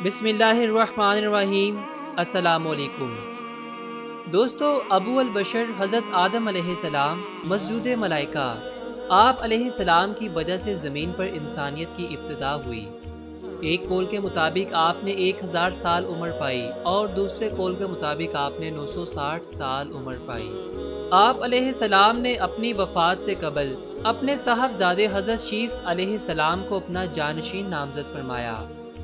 بسم اللہ الرحمن الرحیم۔ السلام علیکم دوستو، ابو البشر حضرت آدم علیہ السلام مسجود ملائکہ، آپ علیہ السلام کی وجہ سے زمین پر انسانیت کی ابتدا ہوئی۔ ایک قول کے مطابق آپ نے 1000 سال عمر پائی اور دوسرے قول کے مطابق آپ نے 960 سال عمر پائی۔ آپ علیہ السلام نے اپنی وفات سے قبل اپنے صاحبزادے حضرت شیث علیہ السلام کو اپنا جانشین نامزد فرمایا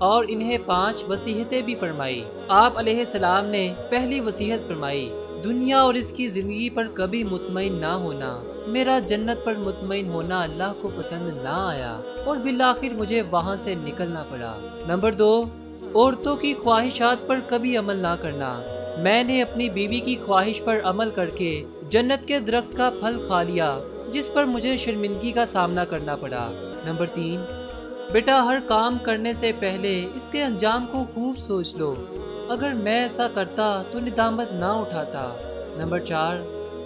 اور انہیں 5 وصیتیں بھی فرمائی۔ آپ علیہ السلام نے پہلی وصیت فرمائی، دنیا اور اس کی زندگی پر کبھی مطمئن نہ ہونا، میرا جنت پر مطمئن ہونا اللہ کو پسند نہ آیا اور بالآخر مجھے وہاں سے نکلنا پڑا۔ نمبر 2، عورتوں کی خواہشات پر کبھی عمل نہ کرنا، میں نے اپنی بیوی کی خواہش پر عمل کر کے جنت کے درخت کا پھل کھا لیا جس پر مجھے شرمندگی کا سامنا کرنا پڑا۔ نمبر 3، بیٹا ہر کام کرنے سے پہلے اس کے انجام کو خوب سوچ لو، اگر میں ایسا کرتا تو ندامت نہ اٹھاتا۔ نمبر 4،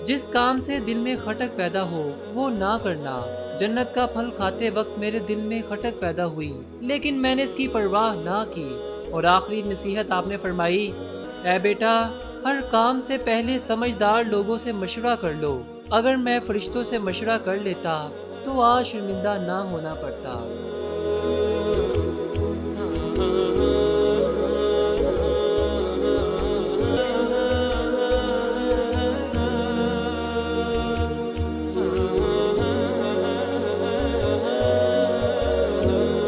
جس کام سے دل میں کھٹک پیدا ہو وہ نہ کرنا، جنت کا پھل کھاتے وقت میرے دل میں کھٹک پیدا ہوئی لیکن میں نے اس کی پرواہ نہ کی۔ اور آخری نصیحت آپ نے فرمائی، اے بیٹا ہر کام سے پہلے سمجھدار لوگوں سے مشورہ کر لو، اگر میں فرشتوں سے مشورہ کر لیتا تو آج شرمندہ نہ ہونا پڑتا۔